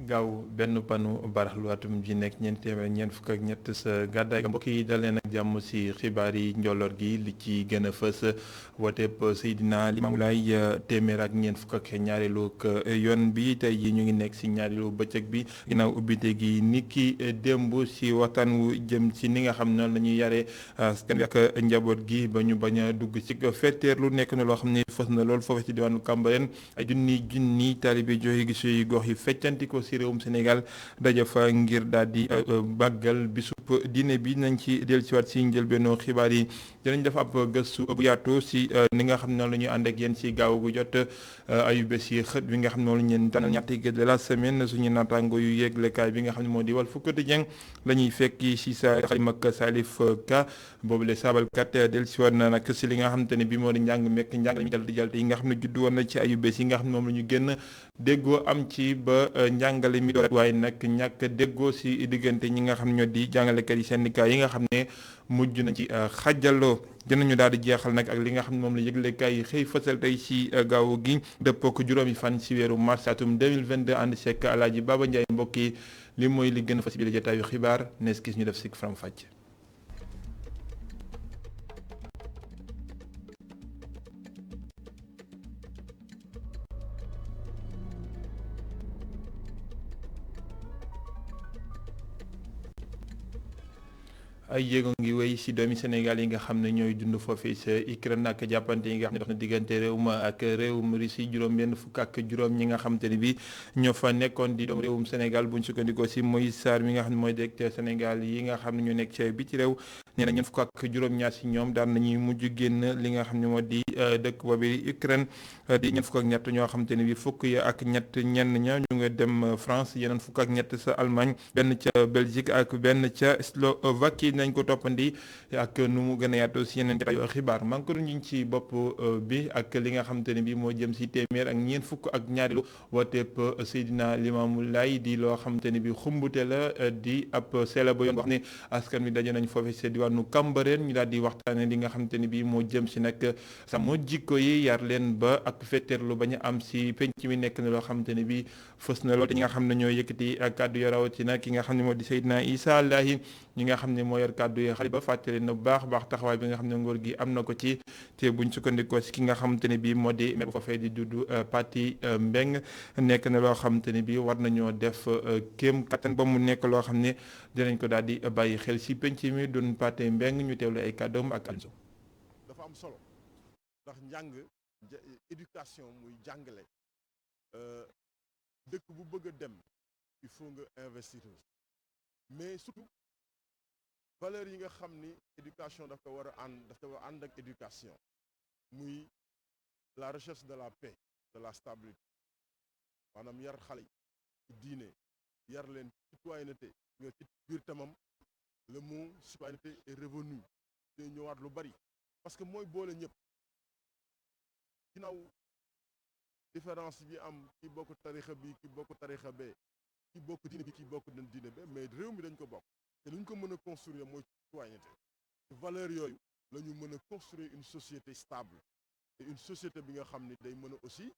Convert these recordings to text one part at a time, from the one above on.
gaaw benn panu baraxlu atum ji nekk ñeent téeméer ñeent fukk ak ñett sa gàddaay mbokk yi dalee nag jàmm si xibaar yi njolloor gi li ci gën a fës woteeb Seydina Limaamu Laay téeméer ak ñeent fukk ak ñaareelu yoon bi tey ji ñu ngi nekk si ñaareelu bëccëg bi ginnaaw ubbite gi ni ki démb si waxtaan wu jëm ci ni nga xam ne la ñuy yare askan wi ak njaboot gi ba ñu bañ a dugg ci fetteer lu nekk na loo xam ne fës na lool foofu ci diwaanu Cambérène ay junni taalibe joxe gis yi gox yi feccanti ko si réewum Sénégal daje fa ngir daal di màggal bisub diine bi nañ ci dellusiwaat si njëlbeenu xibaar yi dinañ def ab gëstu bu yaatu si ni nga xam ne la ñuy ànd ak yéen si gaaw gu jot ayu bés yi xët bi nga xam ne moom la ñu leen tànnal ñetti de la semaine suñu naataango yu yéeglekaay bi nga xam ne moo di Walf Quotidien la ñuy fekki si sa xalima ak Salif Ka boobu le saabalkat dellusiwaat na nag si li nga xamante ne bi moo di njàng mekk njàng lañu jalte yi nga xam ne juddu woon na ci ayu bés yi nga xam ne moom la ñu génn déggoo am ci ba njàngale mi doon waaye nag ñàkk déggoo si diggante ñi nga xam ñoo di jàngalekat yi syndicat yi nga xam ne mujj na ci xajaloo dinañu daal di jeexal nag ak li nga xam ne moom la yëglekaay yi xëy fësal tey si gaaw gi dëppoo ko juróomi fan si weeru mars atum 2022 ànd sekk Alaaji Baba Ndiaye mbokk yi li mooy li gën a fas si biir jotaayu xibaar nees gis ñu def si faram fàcc. ay jéego ngi wéy si doomi Sénégal yi nga xam ne ñooy dund foofee sa Ukraine ak jàppante yi nga xam ne dox na diggante réew ma ak réewum Russie juróom-benn fukk ak juróom ñi nga xam te ne bi ñoo fa nekkoon di doom réewum Sénégal buñ sukkandikoo si Moïse Sarr mi nga xam ne mooy directeur Sénégal yi nga xam ne ñu nekk ci biti réew nee na ñeent fukk ak juróom-ñaar si ñoom daan nañuy mujj génn li nga xam ne moo di dëkk boobu Ukraine di ñeent fukk ak ñett ñoo xam te ne bi fukk ya ak ñett ñenn ña ñu nga dem France yeneen fukk ak ñett sa Allemagne benn ca Belgique ak benn ca Slovaquie nañ ko toppandi ak nu mu gën a yaatoo si yeneen jotaayu xibaar maa ngi ko doon ci bopp bi ak li nga xamante ne bi moo jëm si téeméer ak ñeent fukk ak ñaareelu wooteeb Seydina Limaamu Laay di loo xamante ne bi xumbute la di ab seela ba yoon wax ne askan wi daje nañ foofu si diwaanu Cambérène ñu daal di waxtaane li nga xamante ne bi moo jëm si nag sama jikko yi yar leen ba ak fetteerlu bañ a am si penc mi nekk na loo xamante ne bi fës na lool te ñi nga xam ne ñoo yëkkati kàddu yo rawatina ki nga xam ne moo di Seydina Issa Lahi ñi nga xam ne moo yor kàddu yi xale ba fàttali na bu baax taxawaay bi nga xam ne nguur gi am na ko ci te buñ sukkandikoo si ki nga xamante ne bii moo di maire bu foofee di Doudou Paty Mbeng nekk na loo xamante ne bii war nañoo def kéem kattan ba mu nekk loo xam ne dinañ ko daal di bàyyi xel si penc mi doon Paty Mbeng ñu teewlu ay kàddoom ak Alzo. dafa am solo ndax njàng éducation muy jàngale dëkk bu bëgg a dem il faut nga investir mais surtout valeur yi nga xam ni éducation daf ko war a ànd ak éducation muy la recherche de la paix de la stabilité maanaam yar xale yi ci diine yar leen citoyenneté nga ci biir tamam le mot citoyenneté est revenu te ñëwaat lu bari parce que mooy boole ñëpp ginnaaw différence bi am ki bokk tarixa bi ki bokk tarixa bee ki bokk diine bi ki bokk diine bee mais réew mi dañ ko bokk te lu ñu ko mën a construire mooy citoyenneté valeur yooyu la ñu mën a construire une société stable et une société bi nga xam ni day mën a aussi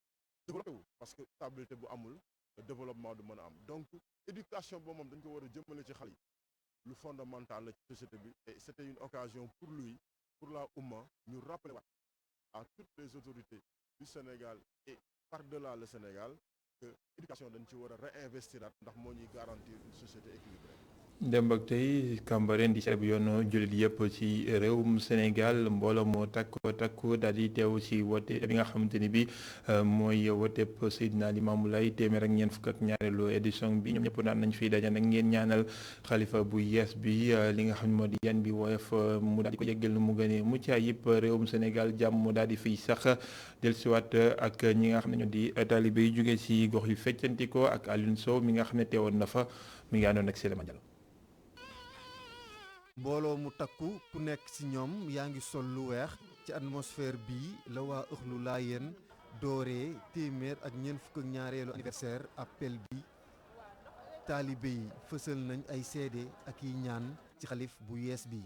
développé wu parce que stabilité bu amul développement du mën a am donc éducation boobu moom dañ ko war a jëmale ci xale yi lu fondamental la ci société bi et c'était une occasion pour lui pour la Oumma ñu rappeler waat à toutes les autorités du Sénégal et par-delà le Sénégal que éducation dañ ci war a réinvestir ndax moo ñuy garantir une société équilibrée. démb ak tey Cambérène di seetlu yoonu jullit yëpp ci réewum Sénégal mbooloo moo takku daal di teew ci wote bi nga xamante ni bi mooy woteeb Seydina Limaamu Laay téeméer ak ñeent fukk ak ñaareelu édition bi ñoom ñëpp daan nañ fiy daje nag ngeen ñaanal xalifa bu yees bi li nga xam ne moo di yan bi woyof mu daal di ko yeggal nu mu gënee mucc ayib réewum Sénégal jàmm mu daal di fiy sax dellusiwaat ak ñi nga xam ne ñoo di taalibe yi jógee ci gox yu feccantikoo ak Alioune Sow mi nga xam ne teewoon na fa mi ngi àndoon ak Séléma Diallo. mbooloo mu takku ku nekk ci ñoom yaa ngi sol lu weex ci atmosphère bii la waa ëxlu laayeen dooree téeméer ak ñeent fukk ak ñaareelu anniversaire appel bi taalibe yi fësal nañ ay seede ak yi ñaan ci xalif bu yees bi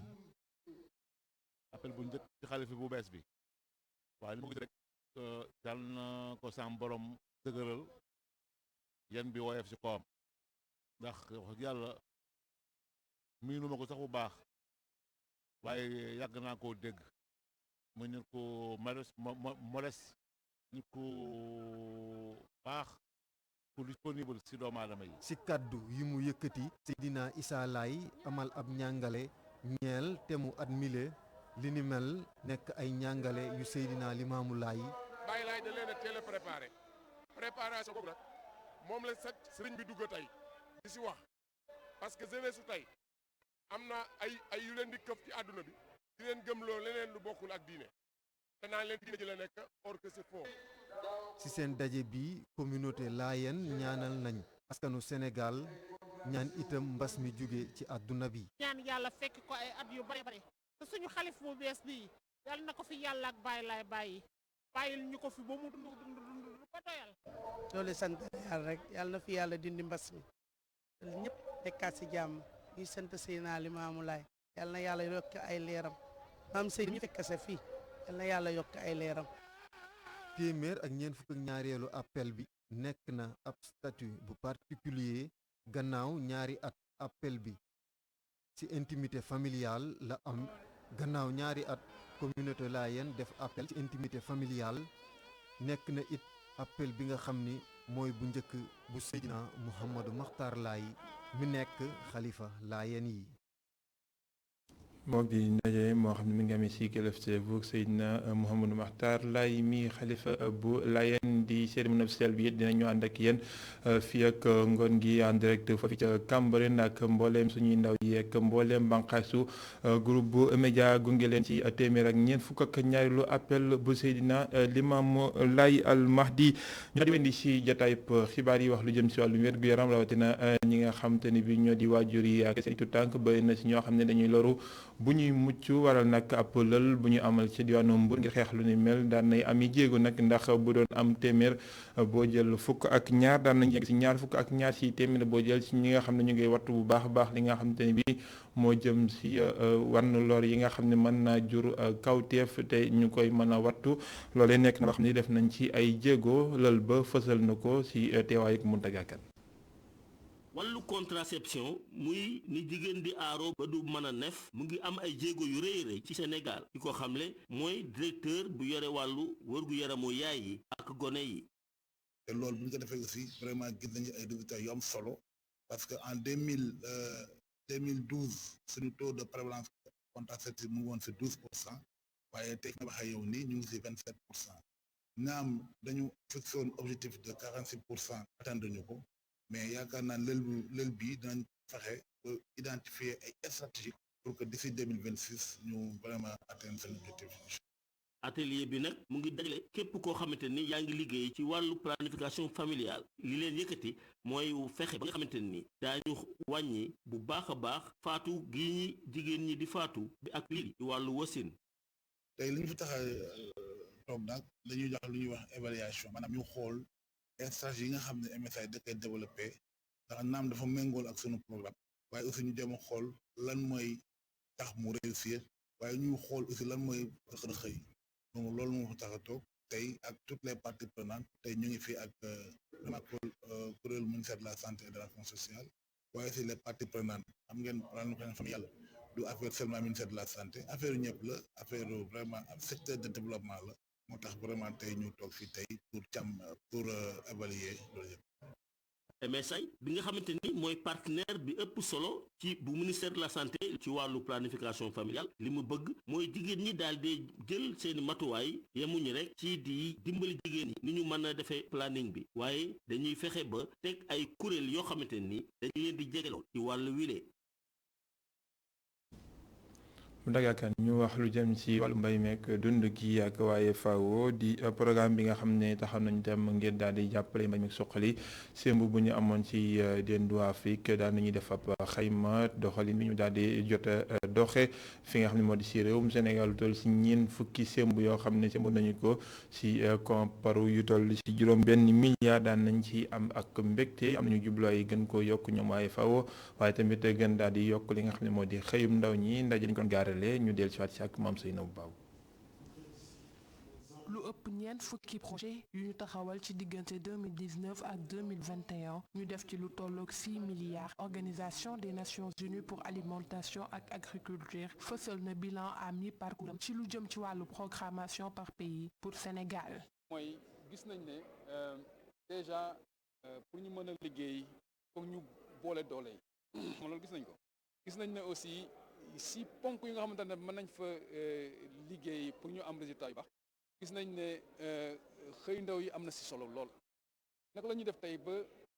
appel bu njëkk ci xalif bu bees bi waaye li ma gis rek yal na ko sam borom dëgëral yan bi woyof ci kawam ndax wax yàlla miinu ma ko sax bu baax waaye yàgg naa koo dégg mu nit ko modeste nit ko baax ku disponible si doomu aadama yi. ci kaddu yi mu yëkkati Seydina Issa Laye amal ab njàngale ñeel te mu at mile li ni mel nekk ay njàngale yu Seydina Limaamu Laay Baye Laye da leen a teel a préparation boobu nag moom la sax sëriñ bi dugg tey di si wax parce que jeunesse su tey am na ay yu leen di këf ci àdduna bi di leen gëmloo leneen lu bokkul ak diine te naa leen diine ji la nekk or que c'est faux. ci seen daje bi communauté Laayeen ñaanal nañ askanu Sénégal ñaan itam mbas mi jóge ci àdduna bi. ñaan yàlla fekk ko ay at yu bare bare te suñu xalif bu bees bii yàlla na ko fi yàlla ak Baye Laye bàyyil ñu ko fi ba mu dund ba doyal. loolu sant yàlla rek yàlla na fi yàlla dindi mbas mi ñëpp nekkaat si jàmm ñuy sant Seydina Limaamu Laay yàlla na yàlla yokk ay leeram maam Seydi ñu fekk sa fii yàlla na yàlla yokk ay leeram. téeméer ak ñeent fukk ak ñaareelu appel bi nekk na ab statut bu particulier gannaaw ñaari at appel bi ci intimité familiale la am gannaaw ñaari at communauté Layène def appel ci intimité familiale nekk na it appel bi nga xam ni mooy bu njëkk bu Seydina Mouhamadou Makhtar Laye mi nekk xalifa Layène yi. moom di ndaje moo xam ne mi ngi amee si kilifteefu Seydina Mouhamadou Makhtar Laye mi xalifa bu Layène di cérémonie officielle bi it dinañu ànd ak yéen fii ak ngoon gi en direct foofu ca Cambérène ak mbooleem suñuy ndaw yi ak mbooleem banqaasu groupe bu média gunge leen ci téeméer ak ñeent fukk ak ñaareelu appel bu Seydina Limamou Laye Al Mahdi ñu di wendi si jotaayub xibaar yi wax lu jëm si wàllu wér-gu-yaram rawatina ñi nga xam te ni bi ñoo di waajur yi ak saytu tànk bëri na si ñoo xam ne dañuy loru bu ñuy mucc waral nag ab lël bu ñu amal ci diwaanu Mbour ngir xeex lu ni mel daan nay am yi jéego nag ndax bu doon am téeméer boo jël fukk ak ñaar daan nañ yegg si ñaar fukk ak ñaar si téeméer boo jël si ñi nga xam ne ñu ngi wattu bu baax a baax li nga xam te ne bi moo jëm si wann lor yi nga xam ne mën naa jur kawteef te ñu koy mën a wattu loolee nekk na loo xam ne def nañ ci ay jéego lël ba fësal na ko si teewaay ak Mountaga Kane wàllu contraception muy ni jigéen di aaro ba du mën a nef mu ngi am ay jéego yu rëy rëy ci Sénégal ki ko xamle mooy directeur bu yore wàllu wërgu yaramu yaay yi ak gone yi. te loolu bu ñu ko defee aussi vraiment gis nañu ay résultats yu am solo parce que en 2012 suñu taux de prévalence contraceptive mu ngi woon si 12% waaye tey nga waxee yow nii ñu ngi si 27%. naam dañu fixé woon objectif de 46% atteindre ñu ko. mais yaakaar naa lël bi dinañ fexe ba identifier ay stratégie pour que d'ici 2026 ñu vraiment atteindre seen objectif. atelier bi nag mu ngi dajale képp koo xamante ni yaa ngi liggéey ci wàllu planification familiale li leen yëkkati mooy fexe ba nga xamante ni daañu wàññi bu baax a baax faatu gi ñi jigéen ñi di faatu bi ak lii ci wàllu wasin. tey li ñu fi tax a toog nag dañuy jox lu ñuy wax évaluation maanaam ñu xool stratégie yi nga xam ne MSA da koy développé ndax naam dafa méngool ak sunu programme waaye aussi ñu jéem a xool lan mooy tax mu réussir waaye ñu xool aussi lan mooy xëy donc loolu moo fa tax a toog tey ak toutes les parties prenantes tey ñu ngi fii ak kuréel ministère de la santé et de l'action sociale waaye aussi les parties prenantes xam ngeen planification familiale du affaire seulement ministère de la santé affaire ñëpp la affaire vraiment secteur de développement la. moo tax vraiment tey ñu toog fii tey pour évaluer loolu yëpp. MSA bi nga xamante ni mooy partenaire bi ëpp solo ci bu ministère de la santé ci wàllu planification familiale li mu bëgg mooy jigéen ñi daal di jël seeni matuwaay yemuñu rek ci di dimbali jigéen ñi ni ñu mën a defee planning bi waaye dañuy fexe ba teg ay kuréel yoo xamante ni dañu leen di jegeloo ci wàllu wile. Mountaga Kane ñu wax lu jëm ci wàllu mbay meek dund gi ak waaye FAO di programme bi nga xam ne taxaw nañu dem ngir daal di jàppale mbay meek suqali sémb bu ñu amoon ci dendu Afrique daal nañuy def ab xayma doxalin bi ñu daal di jot a doxe fi nga xam ne moo di ci réewum Sénégal toll ci ñeen fukki sémb yoo xam ne sémb nañu ko ci komparu yu toll ci juróom-benn milliard daan nañ ci am ak mbégte am nañu jubluwaay gën koo yokk ñoom waaye FAO waaye tamit gën daal di yokk li nga xam ne moo di xëyum ndaw ñi ndaje lañ ko gaare ñu del ci waat ci ak maam Seynabou Babou. lu ëpp ñeent fukki projet yu ñu taxawal ci diggante 2019 ak 2021 ñu def ci lu tolloog 6 milliards. Organisation des Nations Unies pour alimentation ak agriculture fësal na bilan à mi-parcours ci lu jëm ci wàllu programmation par pays pour Sénégal. mooy gis nañ ne déjà pour ñu mën a liggéey foog ñu boole doole yi loolu gis nañ ko. gis nañ ne aussi si ponk yi nga xamante ne mën nañ fa liggéey pour ñu am résultat yu baax gis nañ ne xëy ndaw yi am na si solo lool. naka la ñuy def tey ba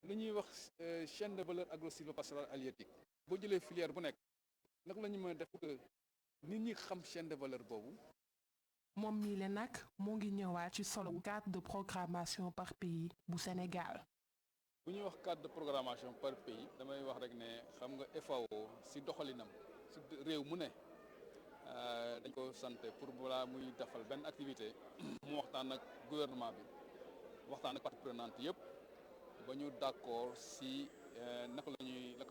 li ñuy wax chaîne de valeur agro-sylvo-pastorale halieutique boo jëlee filière bu nekk naka la ñu mën a def pour que nit ñi xam chaîne de valeur boobu. moom mii la nag moo ngi ñëwaat ci solo cadre de programmation par pays bu Sénégal. bu ñuy wax cadre de programmation par pays damay wax rek ne xam nga FAO si doxalinam si réew mu ne dañ ko sant pour balaa muy defal benn activité mu waxtaan ak gouvernement bi waxtaan ak parties prenantes yëpp ba ñu d'accord si naka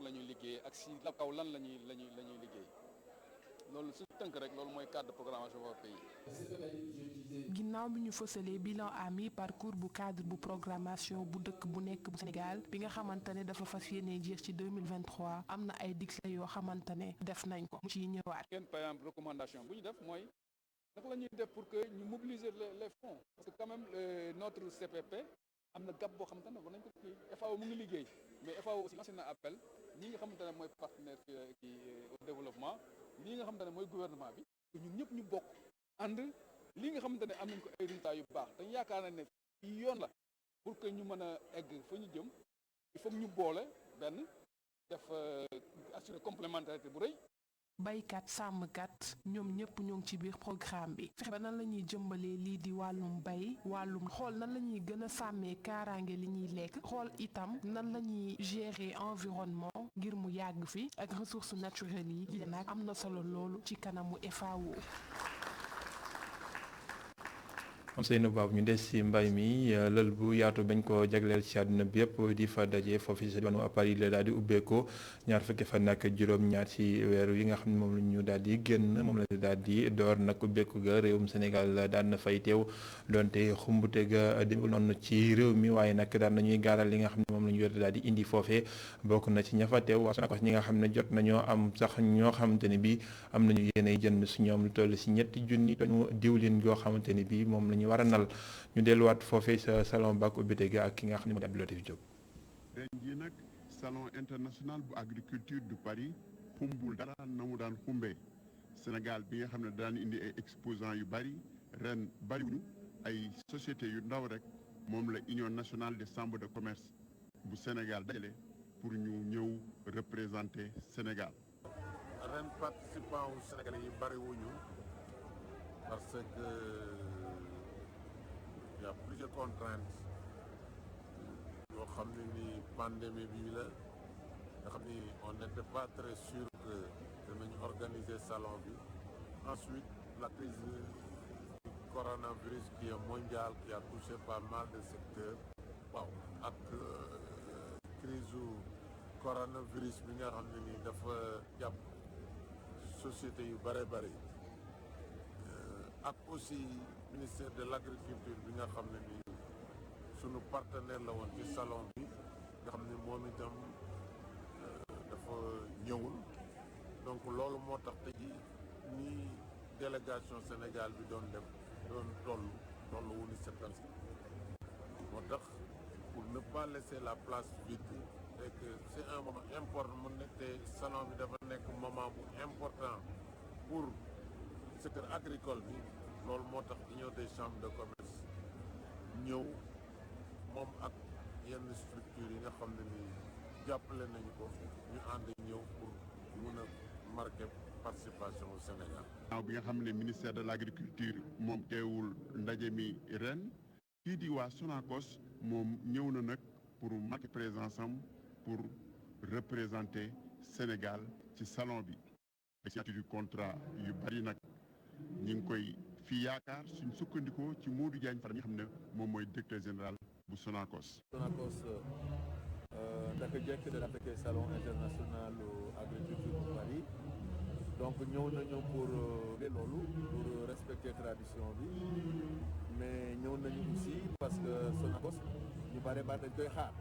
la ñuy liggéey ak si la kaw lan la ñuy liggéey loolu su tënk rek loolu mooy cadre de programmation par pays. ginnaaw bi ñu fësalee bilan à mi-parcours bu cadre bu programmation bu dëkk bu nekk bu Sénégal bi nga xamante ne dafa fas yéene jeex ci 2023 am na ay digle yoo xamante ne def nañ ko mu ciy ñëwaat. kenn par exemple recommandation bu ñu def mooy naka la ñuy def pour que ñu mobiliser les fonds parce que quand même notre CPP am na gap boo xamante ne war nañ ko kii FAO mu ngi liggéey mais FAO aussi lancé na appel ñi nga xamante ne mooy partenaire kii au développement lii nga xamante ne mooy gouvernement bi ñun ñëpp ñu bokk ànd lii nga xamante ne am nañ ko ay résultats yu baax dañ yaakaar nañ ne fii yoon la pour que ñu mën a egg fa ñu jëm il faut ñu boole benn def assurer complémentarité bu rëy. baykat sàmmkat ñoom ñëpp ñoo ngi ci biir programme bi fexe ba nan la ñuy jëmbalee lii di wàllum bay wàllum xool nan la ñuy gën a sàmmee kaaraange li ñuy lekk xool itam nan la ñuy gérer environnement ngir mu yàgg fi ak ressources naturelles yi nag am na solo loolu ci kanamu FAO. Seynou Babou ñu des ci mbay mi lël bu yaatu bañ ko jagleel ci àdduna bi yëpp di fa daje foofu ci diwaanu Paris la daal di ubbeekoo ñaar fukki fan nag juróom-ñaar ci weeru yi nga xam ne moom la ñu daal di génn moom la daal di door nag ubbeeku ga réewum Sénégal daan na fay teew donte xumbute ga demul noonu ci réew mi waaye nag daan nañuy gaaral li nga xam ne moom la ñu daal di indi foofee bokk na ci ña fa teew waaye nag ñi nga xam ne jot nañoo am sax ñoo xamante ni bii am nañu yéenay jënd su ñoom lu toll ci 3 junni tonne diwlin yoo xamante ni bii moom la ñu war a nal ñu delluwaat foofee sa salon baak ubbite ga ak ki nga xam ne moo di Abdou Latif Diop. ren jii nag salon international bu agriculture du Paris xumbul dara na mu daan xumbee Sénégal bi nga xam ne daan indi ay exposants yu bari ren bariwuñu ay sociétés yu ndaw rek moom la Union nationale des chambres de commerce bu Sénégal dajale pour ñu ñëw représenter Sénégal. ren participants wu Sénégalais yi bariwuñu parce que y a plusieurs contraintes yoo xam ne ni pandémie bi la nga xam ni on n'était pas très sûr que dinañu organiser salon bi ensuite la crise du coronavirus qui est mondiale qui a touché pas mal de secteurs waaw ak crise u coronavirus bi nga xam ne ni dafa jàpp société yu bare bari ak aussi ministère de l'agriculture bi nga xam ne ni sunu partenaire la woon ci salon bi nga xam ne moom itam dafa ñëwul donc loolu moo tax tey jii ni délégation Sénégal bi doon def doon toll wu ni cette année moo tax pour ne pas laisser la place vide et que c'est un moment important mu nekk te salon bi dafa nekk moment bu important pour secteur agricole bi loolu moo tax union des chambres de commerce ñëw moom ak yenn structures yi nga xam ne ni jàppale nañu ko ñu ànd ñëw pour mun a marquer participation au Sénégal. naaw bi nga xam ne ministère de l'agriculture moom teewul ndaje mi ren kii di waa Sonacos moom ñëw na nag pour marquer présence am pour représenter Sénégal ci salon bi. signature du contrat yu bari nag ñi ngi koy fi yaakaar suñ sukkandikoo ci Modou Diagne Fada mi nga xam ne moom mooy directeur général bu Sonacos. Sonacos naka jekk dana fekkee salon international agriculture bu Paris donc ñëw nañu pour loolu pour respecter tradition bi mais ñëw nañu aussi parce que Sonacos ñu bare dañ koy xaar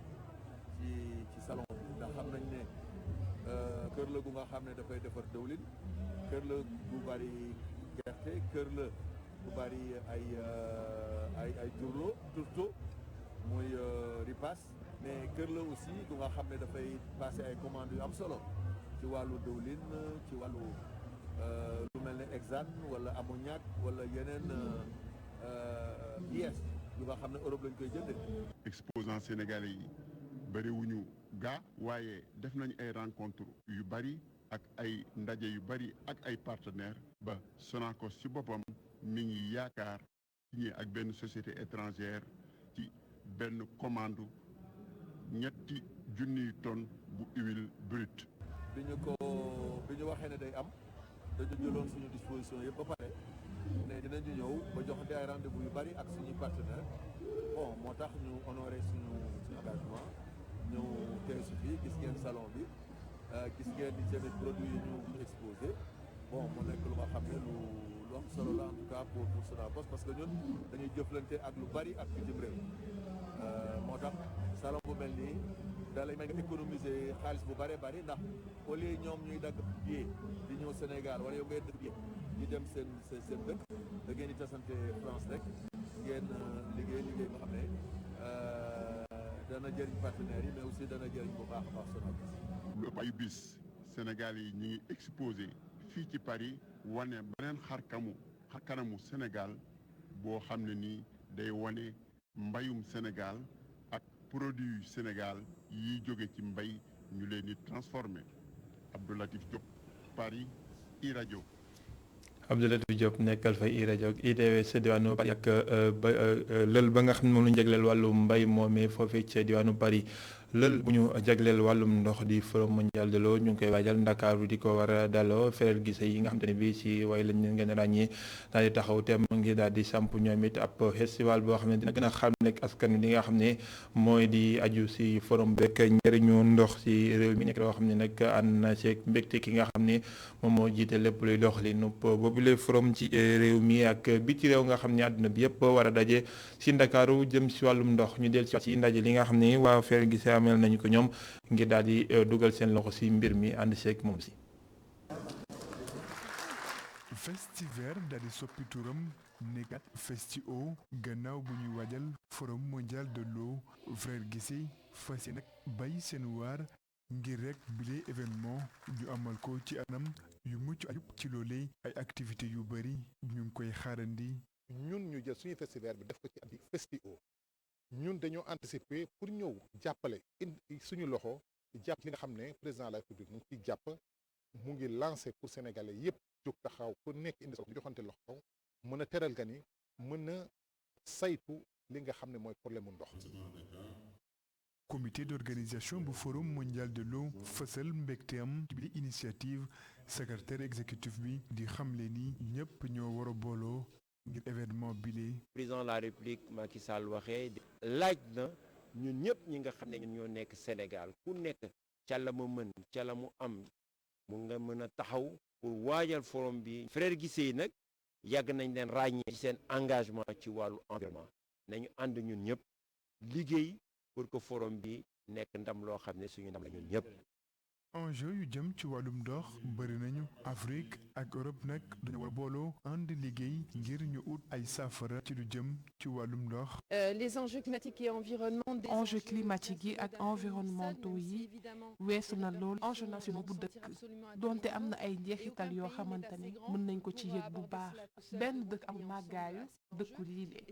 ci salon bi ndax xam nañ ne kër la gu nga xam ne dafay defar dëwlin kër la gu bari gerte kër la gu bari ay tourteau muy ripaas mais kër la aussi gu nga xam ne dafay passé ay commandes yu am solo ci wàllu dëwlin ci wàllu lu mel ne hexane wala ammoniac wala yeneen pièces yu nga xam ne Europe lañ koy jëndee. exposants sénégalais yi bëriwuñu gaa waaye def nañ ay rencontre yu bari ak ay ndaje yu bari ak ay partenaires ba Sonacos ci boppam mi ngi yaakaar signé ak benn société étrangère ci benn commande 3,000 tonnes bu huile brute. bi ñu waxee ne day am dañu jëloon suñu disposition yëpp ba pare ne dinañu ñëw ba joxante ay rendez-vous yu bari ak suñuy partenaires bon moo tax ñu honoré suñu engagement ñëw teew si fii gis ngeen salon bi gis ngeen di seen produits yi ñu exposé bon mu nekk lu nga xam ne lu am solo la en tout cas pour Sonacos parce que ñun dañuy jëflante ak lu bari ak bitim réew moo tax salon bu mel nii da lay may nga économiser xaalis bu bari ndax au lieu ñoom ñuy dagg billet di ñëw Sénégal wala yow ngay dagg billet di dem seen dëkk da ngeen di tasante France rek ngeen liggéey nga xam ne dana jëriñ partenaires yi mais aussi dana jëriñ bu baax a baax Sonacos. lu ëpp ay bis Sénégal yi ñu ngi exposé fii ci Paris wane beneen xar kanamu Sénégal boo xam ne nii day wane mbayum Sénégal ak produit Sénégal yiy jóge ci mbay ñu leen di transformé Abdou Latif Diop Paris iRadio. Abdou Latif Diop nekkal fa iRadio ak ITV diwaanu Paris ak lël ba nga xam ne moom la ñu jagleel wàllu mbay moomee foofee ca diwaanu Paris lël bu ñu jagleel wàllum ndox di forum mondial de l'eau ñu ngi koy waajal Ndakaaru di ko war a daloo Ferel Guissé yi nga xam te ne bii si way lañ leen gën a ràññee daal di taxaw te mu ngi daal di samp ñoom it ab festival boo xam ne dina gën a xam nekk askan wi li nga xam ne mooy di aju si forum beeg njëriñu ndox si réew mi nekk loo xam ne nag ànd na seeg mbégte ki nga xam ne moom moo jiite lépp luy doxalinu boobule forum ci réew mi ak biti réew nga xam ne àdduna bi yëpp war a daje si Ndakaaru jëm si wàllum ndox ñu del si ndaje li nga xam ne waa Ferel Guissé amel nañu ko ñoom ngir daal di dugal seen loxo si mbir mi ànd seeg moom si. Festiver daal di soppi turam nekkat Festi-Eau gannaaw bu ñuy waajal forum mondial de l'eau Ferel Guissé fas yéene nag bay seen waar ngir rek bile événement ñu amal ko ci anam yu mucc ayib ci loolee ay activités yu bari ñu ngi koy xaarandi. ñun ñu jël suñu festival bi def ko ci andi Festi-Eau ñun dañoo anticiper pour ñëw jàppale indi suñu loxo jàpp li nga xam ne président de la République mu ngi ciy jàpp mu ngi lancé pour sénégalais yépp jóg taxaw ku nekk indi sa joxante loxo mën a teral gan yi mën a saytu li nga xam ne mooy problème mu ndox. comité d'organisation bu forum mondial de l'eau fësal mbégteem ci bi initiative secrétaire exécutif bi di xamle ni ñëpp ñoo war a booloo ngir événement bile. président de la république Macky Sall waxee laaj na ñun ñëpp ñi nga xam ne ñun ñoo nekk Sénégal ku nekk ca la mu mën ca la mu am mu nga mën a taxaw pour waajal forum bi. Ferel Guissé yi nag yàgg nañ leen ràññee ci seen engagement ci wàllu environnement nañu ànd ñun ñëpp liggéey pour que forum bi nekk ndam loo xam ne suñu ndam la ñun ñëpp. enjeu yu jëm ci wàllum ndox bëri nañu Afrique ak Europe nag dañu war a booloo ànd liggéey ngir ñu ut ay saafara ci lu jëm ci wàllum ndox. les enjeux climatiques et environnementaux. enjeux climatiques yi ak environnementaux yi weesu na lool enjeu national bu dëkk donte am na ay njeexital yoo xamante ne mën nañ ko ci yëg bu baax benn dëkk am màggaayu dëkku liile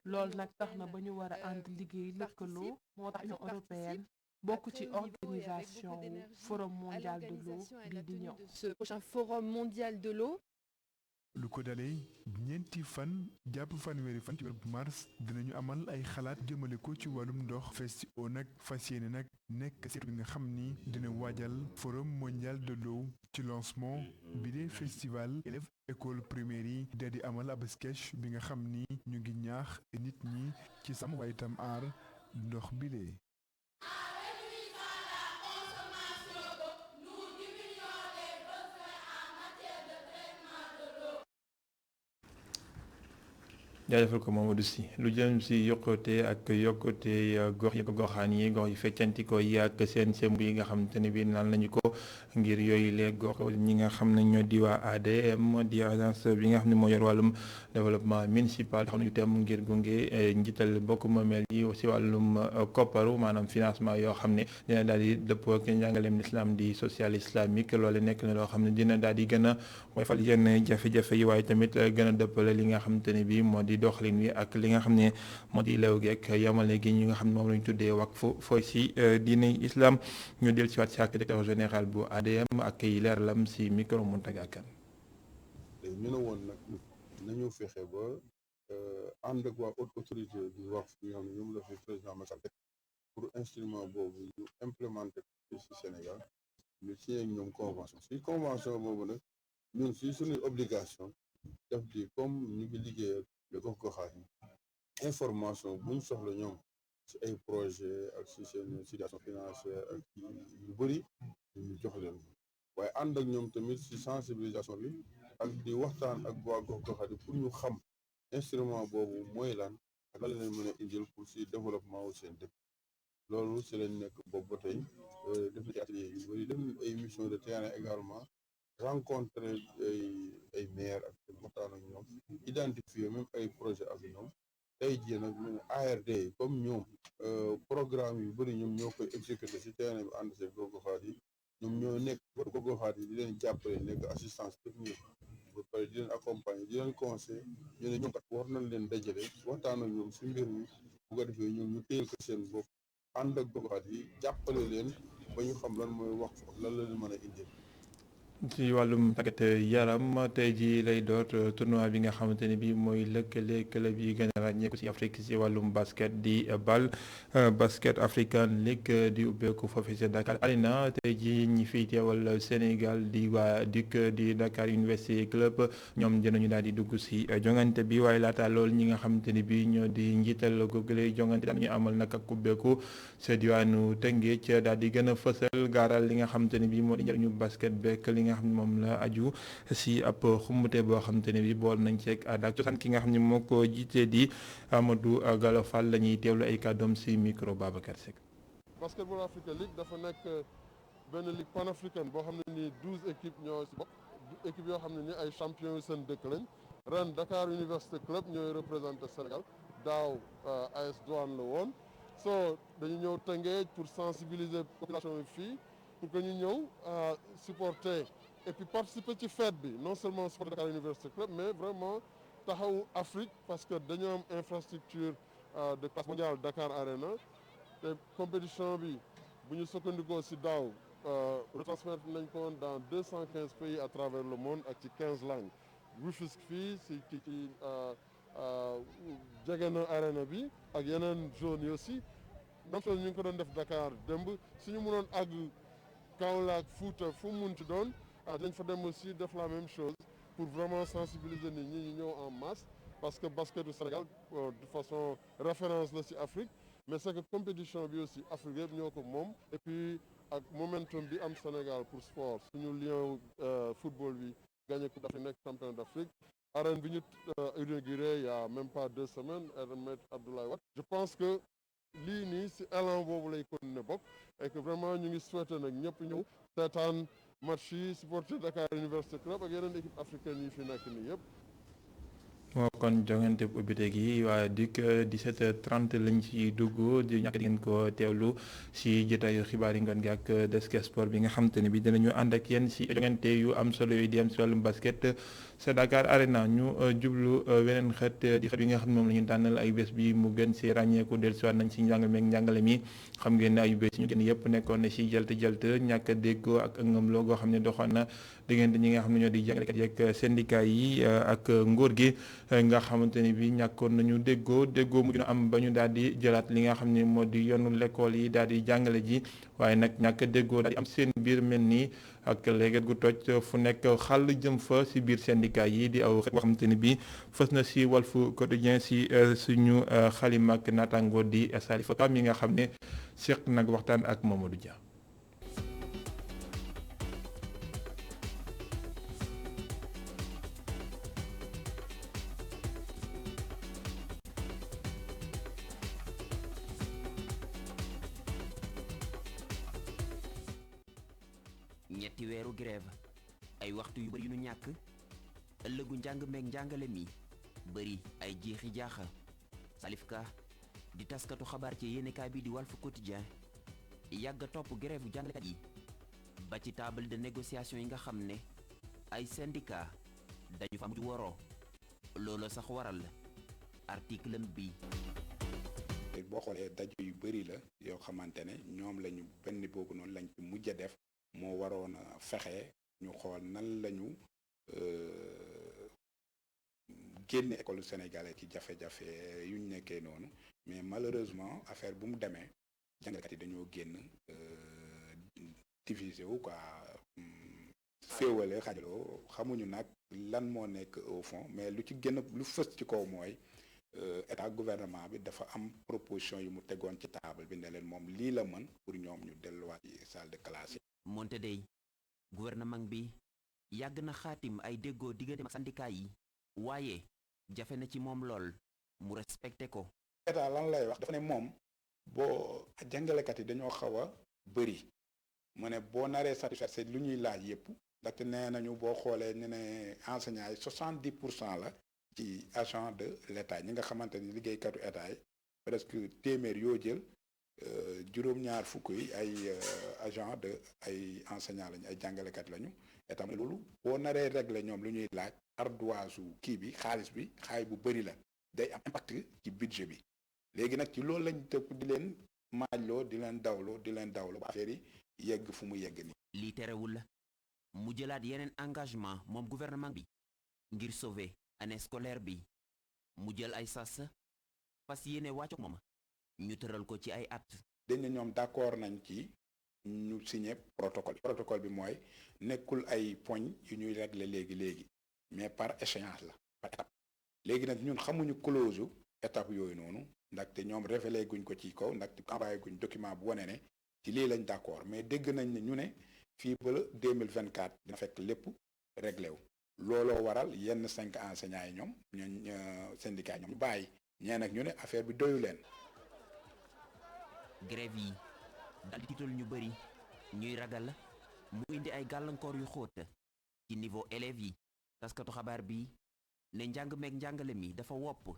loolu nag tax na ba ñu war a ànd liggéey lëkkaloo moo tax Union européenne bokk ci organisation forum mondial de l'eau bi di ñëw. ce prochain forum mondial de l'eau. lu ko dalee ñeenti fan jàpp fanweeri fan ci weeru mars dinañu amal ay xalaat jëmale ko ci wàllum ndox. Festi-Eau nag fas yéene nag nekk seetu bi nga xam ni dina waajal forum mondial de l'eau ci lancement bi de festival élèves école primaire yi da di amal ab sketch bi nga xam ni ñu ngi ñaax nit ñi ci sàmm waaye itam aar ndox bi lee. jaajëfal ko Mamadou Sy lu jëm si yokkute ak yokkute gox yi goxaan yi gox yi feccantikoo yi ak seen semb yi nga xamante ne bii naan nañu ko ngir yooyu les gox ñi nga xam ne ñoo di waa ADM di agence bi nga xam ne moo yor wàllum développement municipal xam nañu tem ngir gunge njiital bokk moomeel yi si wàllum kopparu maanaam financement yoo xam ne dina daal di dëppoo ak njàngaleem l'islam di social islamique loolu nekk na loo xam ne dina daal di gën a woyfal yenn jafe-jafe yi waaye tamit gën a dëppale li nga xamante ne bii moo di doxalin wi ak li nga xam ne moo di leew gi ak yamale gi ñi nga xam ne moom lañu tuddee waqfu fooy si diine islam ñu del si waat si ak directeur général bu ADM ak yi leeralam si micro Mountaga Kane. ñu ne woon nag nañu fexe ba ànd ak waa haute autorité du waqf bi nga xam ne ñoom la fi président Macky Sall pour instrument boobu ñu implémenté ko ci Sénégal ñu signé ak ñoom convention si convention boobu nag ñun si suñuy obligation def di comme ñu ngi liggéey ak gox-goxaat yi information buñ soxla ñoom si ay projet ak si seen situation financière ak yu bëri ñu jox leen waaye ànd ak ñoom tamit si sensibilisation bi ak di waxtaan ak waa gox-goxaat yi pour ñu xam instrument boobu mooy lan ak lan leen mën a indil pour si développement wu seen dëkk loolu si lañ nekk boobu ba tey def na ci atelier yu bëri def nañ ay mission de terrain également rencontrer ay maire ak waxtaan ak ñoom identifier même ay projet ak ñoom tey jii nag ñu ne ARD comme ñoom programme yu bëri ñoom ñoo koy exécuter si terrain bi ànd see gox-goxaat yi ñoom ñoo nekk gox-goxaat yi di leen jàppale nekk assistance technique ba pare di leen accompagner di leen conseil ñu ne ñoom kat war nañ leen dajale waxtaan ak ñoom si mbir mi bu ko defee ñoom ñu téyel ko seen bopp ànd ak gox-goxaat yi jàppale leen ba ñu xam lan mooy wax lan la leen mën a indil. ci wàllum tàggat yaram tey jii lay door tournoi bi nga xamante ne bii mooy lëkkale club yi gën a ràññeeku ci Afrique ci wàllum basket di BAL Basket African League di ubbeeku foofu ci Dakar Arena tey jii ñi fiy teewal Sénégal di waa DUC di Dakar University Club ñoom dinañu daal di dugg ci jongante bi waaye laata loolu ñi nga xamante ne bii ñoo di njiital googule jongante dañuy amal nag ak ubbeeku ci diwaanu Tëngéej daal di gën a fësal gaaral li nga xamante ne bii moo di njëriñu basket beek li nga xam ne moom la aju si ab xumbute boo xamante ne bi bool nañ ceeg aada ak cosaan ki nga xam ne moo ko jiite di Amadou Gallo Fall la ñuy teewlu ay kàddoom si micro Babacar Seck. Basketball Africa League dafa nekk benn ligue panafricaine boo xam ne nii 12 équipes ñoo si bokk équipes yoo xam ne ni ay champions yu seen dëkk lañ ren Dakar University Club ñooy représenté Sénégal daaw AS Douane la woon so dañu ñëw Tëngéej pour sensibiliser population yi fii pour que ñu ñëw supporter et puis participer ci fête bi non seulement supporter Dakar University Club mais vraiment taxawu Afrique parce que dañoo am infrastructure de classe mondiale Dakar Arena te compétition bi bu ñu sukkandikoo si daaw retransmettre nañ ko dans 215 pays à travers le monde ak ci 15 langues Rufisque fii si ci jege na arena bi ak yeneen zone yi aussi même chose ñu ngi ko doon def Dakar démb suñu mënoon àgg Kaolack Fouta fu mu munti doon dañ fa dem aussi def la même chose pour vraiment sensibiliser nit ñi ñu ñëw en masse parce que basket du Sénégal de façon référence la ci Afrique mais c'est que compétition bi aussi Afrique yëpp ñoo ko moom et puis ak momentum bi am Sénégal pour sport suñu lion football bi gagné coupe d'Afrique nekk champion d'Afrique arène bi ñu inauguré il y a même pas 2 semaines Maître Abdoulaye Wade je pense que lii nii si élan boobu lay continuer bokk et que vraiment ñu ngi souhaité nag ñëpp ñëw seetaan match yi supporter Dakar University Club ak yeneen équipe africaine yi fi nekk nii yëpp. moo kon jongante ubbite gi waa DUC 17h30 lañ ci dugg di ñàkk di ngeen ko teewlu si jotaayu xibaar yi ngoon gi ak desk sport bi nga xam te ne bi dinañu ànd ak yéen si jongante yu am solo yu di am si wàllum basket sa Dakar Arena ñu jublu weneen xeet di xeet yi nga xam ne moom la ñu tànnal ay bés bi mu gën si ràññeeku dellusiwaat nañ si njàngale meeg njàngale mi xam ngeen ne ay bés ñu gën yëpp nekkoon na si jëlt ñàkk a déggoo ak ngëm loo goo xam ne doxoon na diggante ñi nga xam ne ñoo di jàngalekat yeeg syndicat yi ak nguur gi nga xamante ni bi ñàkkoon nañu déggoo mujj na am ba ñu daal di jëlaat li nga xam ne moo di yoonu l'école yi daal di jàngale ji waaye nag ñàkk déggoo daal di am seen biir mel nii ak léegi gu toj fu nekk xàll jëm fa si biir syndicat yi di aw boo xamante ni bi fës na si Walf Quotidien si suñu xalima ak naataango di Salif Kam yi nga xam ne seq nag waxtaan ak Mamadou Dia. ñetti weeru grève ay waxtu yu bari yu nu ñàkk ëllëgu njàng meeg njàngale mi bari ay jeexi jaaxa Salif Ka di taskatu xabaar ci yéenekaay bi di Walf Quotidien yàgg topp grève bu jàngalekat yi ba ci table de négociation yi nga xam ne ay syndicat dañu fa mujj woroo loolu sax waral article bi boo xoolee daje yu bëri la yoo xamante ne ñoom lañu benn boobu noonu lañ ci mujj a def moo waroon a fexe ñu xool nan lañu génne école sénégalais ci jafe-jafe yuñ nekkee noonu mais malheureusement affaire bu mu demee jàngalekat yi dañoo génn divisé wu quoi féewale xajaloo xamuñu nag lan moo nekk au fond mais lu ci gën a lu fës ci kaw mooy état gouvernement bi dafa am proposition yu mu tegoon ci table bi ne leen moom lii la mën pour ñoom ñu delluwaat ci salle de classe yi. moonte day gouvernement bi yàgg na xaatim ay déggoo diggante ak syndicat yi waaye jafe na ci moom lool mu respecté ko. état lan lay wax dafa ne moom boo jàngalekat yi dañoo xaw a bëri mu ne boo naree satisfaire lu ñuy laaj yëpp ndaxte nee nañu boo xoolee ñu ne enseignants yi 70% la ci agent de l'état ñi nga xamante ni liggéeykatu état yi presque téeméer yoo jël juróom-ñaar fukk yi ay agent de ay enseignants lañu ay jàngalekat lañu état loolu boo naree régler ñoom lu ñuy laaj ardoise kii bi xaalis bu bëri la day am impact ci budget bi léegi nag ci loolu lañ tëpp di leen maajloo di leen dawloo ba affaire yi yegg fu mu yegg ni lii terewul mu jëlaat yeneen engagement moom gouvernement bi ngir sauver année scolaire bi mu jël ay sas fas yéene wàcc moom ñu tëral ko ci ay at. dañ ne ñoom d'accord nañ ci ñu signé protocole bi mooy nekkul ay poñ yu ñuy régler léegi mais par échéance la par étape léegi nag ñun xamuñu clause étape yooyu noonu ndaxte ñoom révélé guñ ko ci kaw ndaxte envoyé guñ document bu wane ne ci lii lañ d'accord mais dégg nañ ne ñu ne fii ba la 2024 dina fekk lépp réglé wu looloo waral yenn 5 enseignants yi ñoom syndicat yi ñoom ñu bàyyi ñee nag ñu ne affaire bi doyu leen. grève yi dal di tiital ñu bëri ñuy ragal mu indi ay gàllankoor yu xóot ci niveau élèves yi taskatu xabaar bi ne njàng meeg njàngale mi dafa wopp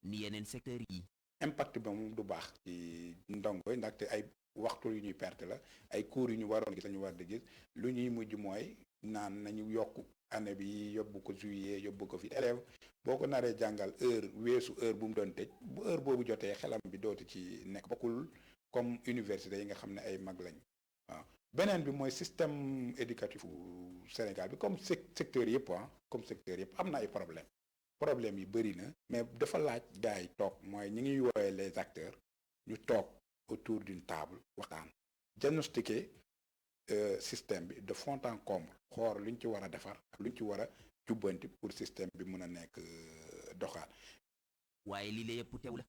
ni yeneen secteurs yi. impact bi moom du baax ci ndongo yi ndaxte ay waxtu yu ñuy perte la ay cours yu ñu waroon gis la ñu war di gis lu ñuy mujj mooy naan nañu yokk année bi yóbbu ko juillet yóbbu ko fi élève boo ko naree jàngal weesu heure bu mu doon tëj bu heure boobu jotee xelam bi dootu ci nekk bokkul comme université yi nga xam ne ay mag lañ waaw beneen bi mooy système éducatif Sénégal bi comme secteur yëpp am na ay problème yi bëri na mais dafa laaj gars yi toog mooy ñi ngi woowee les acteurs ñu toog autour d'une table waxtaan diagnostiquer système bi de fond en comble xool luñ ci war a defar ak luñ ci war a jubbanti pour système bi mën a nekk doxaat. waaye lii la yëpp teew la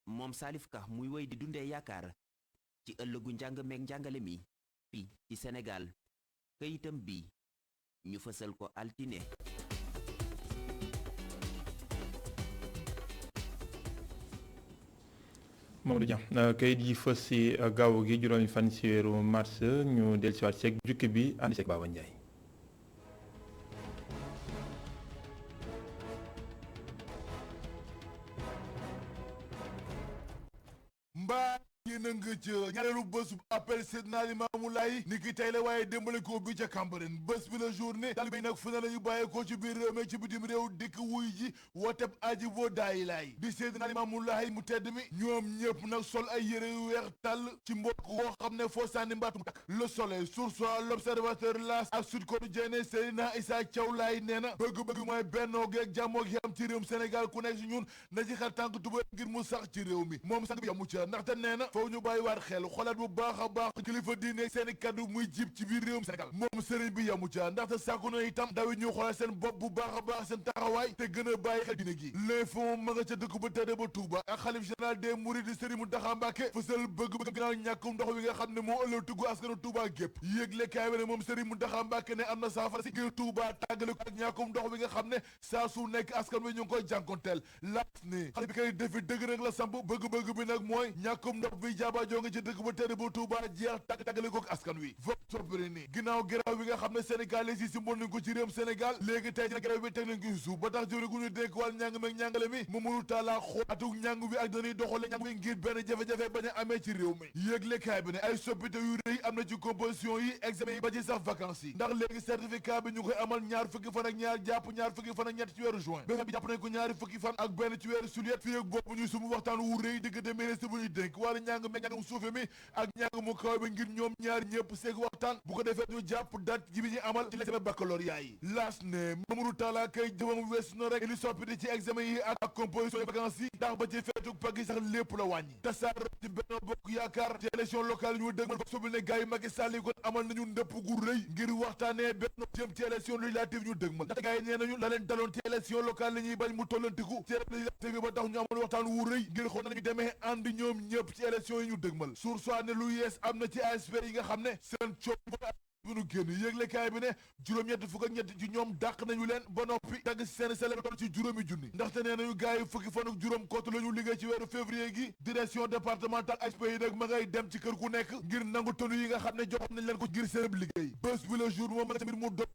moom Salif Ka muy woy di dundee yaakaar ci ëllëgu njàng meeg njàngale mi fii ci Sénégal këyitam bi ñu fësal ko altine. Mamadou Dia kayit yi fës si gaaw gi juróomi fan si weeru mars ñu dellusiwaat seeg jukki bi ànd seeg Baba Ndiaye. mbaa yéen a nga ca ñaareelu bés bu appel Seydina Limaamu Laay ni ki tey la waaye démbale ko bi ca Cambérène bés bi la journée taalibe yi nag fu ne la ñu bàyyee ko ci biir réew mi ci bitim réew dikk wuy ji wooteb aji boo daayi laay di Seydina Limaamu Laay mu tedd mi ñoom ñëpp nag sol ay yére yu weex tàll ci mbokk woo xam ne foo sànni mbaatum takk Le Soleil, Source A, L'Observateur, L'As ak Sud Quotidien Seydina Issa Thiaw Laay nee na bëgg-bëgg mooy bennoo geeg jàmmoo gi am ci réewum Sénégal ku nekk si ñun na ci xar tànk tuba ngir mu sax ci réew mi moom sang bi yamu ca ndaxte nee na foofu ñu bàyyi waat xel xolaat bu baax a baax kilifa diine seeni kaddu muy jib ci biir réewum Sénégal moom sëriñ bi yamu ca ndaxte sàkku na itam dawi ñu xoolaat seen bopp bu baax a baax seen taxawaay te gën a bàyyi xel diine gi l'info ma nga ca dëkk ba tëdde ba Touba ak xalif général des mourides Serigne Mountakha Mbacké fësal bëgg-bëgg gannaaw ñàkkum ndox wi nga xam ne moo ëllëg tugg askanu Touba gépp yéegle kaay bi ne moom Serigne Mountakha Mbacké ne am na saafara si ngir Touba tàggale ko ak ñàkkum ndox wi nga xam ne saa su nekk askan wi ñu ngi koy jànkonteel laat ni xale bi kay defi dëgg nag la samp bëgg-bëgg bi nag mooy ñàkkum ndox bi jaaba jonge ci dëkk ba tëdde ba Touba jeex tàggale ko kook askan wi vox populi ni ginnaaw grève bi nga xam ne sénégalais yi si mbon nañ ko ci réewum Sénégal léegi tey na grève bi teg nañ ko ci suuf ba tax jëwri gu ñu dénk wàll njàng meeg njàngale mi Mamadou Talla xool atuk njàng bi ak dañuy doxale njàng bi ngir benn jafe-jafe bañ a amee ci réew mi yëglekaay bi ne ay soppite yu rëy am na ci composition yi examen yi ba ci sax vacances yi ndax léegi certificat bi ñu koy amal ñaar fukki fan ak ñaar jàpp ñaar fukki fan ak ñett ci weeru juin bés bi jàpp nañ ko ñaari fukki fan ak benn ci weeru juillet fii ak boobu ñuy sumu waxtaan wu rëy diggante ministre bu ñuy dénk wala njàng meeg njàng mu suufe mi ak njàng mu kaw bi ngir ñoom ñaar ñëpp seeg waxtaan bu ko defee ñu jàpp date ji bi ñu amal ci l'examen baccalauréat yi laas ne Mamadou Talla kay jëmam weesu na rek li soppite ci examen yi ak composition yi vacances yi ndax ba ci feetuk pag yi sax lépp la wàññi tasaaro ci Benno Bokk Yaakaar ci élection locale ñu dëgmal fa sobil ne gars yi Macky Sall yi kon amal nañu ndëpp gu rëy ngir waxtaanee Benno jëm ci élection législative ñu dëgmal ndax gars yi nee nañu la leen daloon ci élection locale la ñuy bañ mu tollantiku ci législative yi ba tax ñu amal waxtaan wu rëy ngir xool nañu demee ànd ñoom ñëpp ci élection yi ñu dëgmal source ne lu yees am na ci ASP yi nga xam ne seen coow bu nu génn yëglekaay bi ne juróom-ñett fukk ak ñett ci ñoom dàq nañu leen ba noppi dagg si seen salaire toll ci juróomi junni ndaxte nee nañu gars yi fukki fan ak juróom kott la ñu liggéey ci weeru février gi direction départementale ASP yi nag ma ngay dem ci kër ku nekk ngir nangu tonu yi nga xam ne joxoon nañ leen ko ngir seen liggéey bés bi le jour moom la mbir mu doon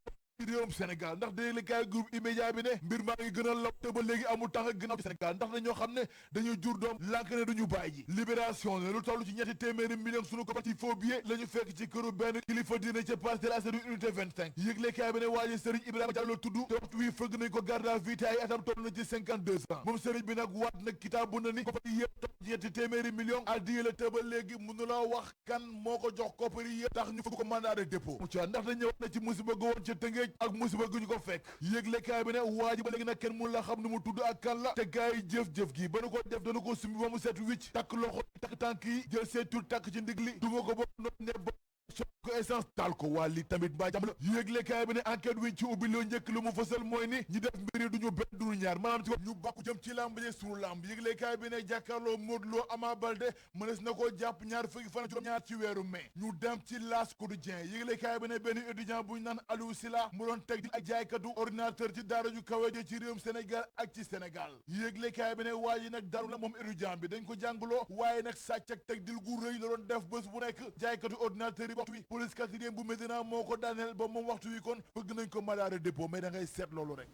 ci réewum Sénégal ndax yëglekaay groupe immédiat bi ne mbir maa ngi gën a law te ba léegi amul tax ak ginnaaw Sénégal ndax dañoo xam ne dañuy jur doom lànk ne duñu bàyyi ji libération ne lu toll ci ñetti téeméeri millions sunu ko ci faux billet la ñu fekk ci këru benn kilifa diine ca Parcelles Assainies unité 25 yëglekaay bi ne waa ji Serigne Ibrahima Diallo tudd te waxtu wi fëgg nañ ko garde à vue te ay atam toll na ci 52 ans moom Serigne bi nag waat nag kitaabu na ni koppar yi yëpp toll ci ñetti téeméeri millions addiye la te ba léegi mënu la wax kan moo ko jox koppar yi yëpp tax ñu fukk ko mandat de dépôt mu ca ndax dañ ñëwaat na ci musiba ga woon ca Tëngéej ak musiba gu ñu ko fekk yëglekaay bi ne waa ji ba léegi nag kenn mun la xam nu mu tudd ak kan la te gars yi jëf-jëf gi ba nu ko def dana ko sumbi ba mu set wicc takk loxo takk tànk yi jël seetul takk ci ndig li duma ko ba noonu ne ba ko essence taal ko waa li tamit mbaa jàmm la yëglekaay bi ne enquête wi ci ubbi loo njëkk lu mu fësal mooy ni ñi def mbiri duñu benn duñu ñaar maanaam ci ko ñu bàkku jëm ci làmb ji sunu làmb yëglekaay bi ne jàkkaarloo Modou Lo Ama Baldé mënees na ko jàpp ñaar fukki fan juróom ñaar ci weeru mai ñu dem ci L'As Quotidien yëglekaay bi ne benn étudiant bu ñu naan Aliou Sila mu doon teg di ak jaaykatu ordinateur ci daara ju kawe ji ci réewum Sénégal ak ci Sénégal yëglekaay bi ne waa ji nag daru la moom étudiant bi dañ ko jàngaloo waaye nag sàcc ak teg dil gu rëy la doon def bés bu nekk jaaykatu ordinateur yi waxtu wi police quatrième bu Médina moo ko daaneel ba moom waxtu wi kon bëgg nañ ko mandat de dépôt mais da ngay seet loolu rek.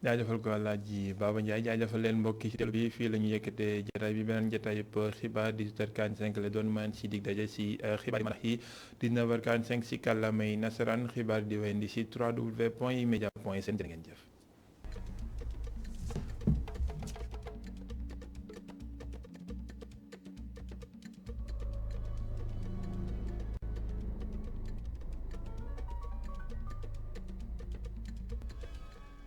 jaajëfal ko Alaaji Baba Ndiaye jaajëfal leen mbokki ci télé bi fii la ñu yëkkatee jotaay bi beneen jotaay yëpp xibaar 18h45 la doon maan si dig daje si xibaar yi marax yi 19h45 si kàllaamay nasaraan xibaar di wéyandi si www.emedia.sn jërë ngeen jëf.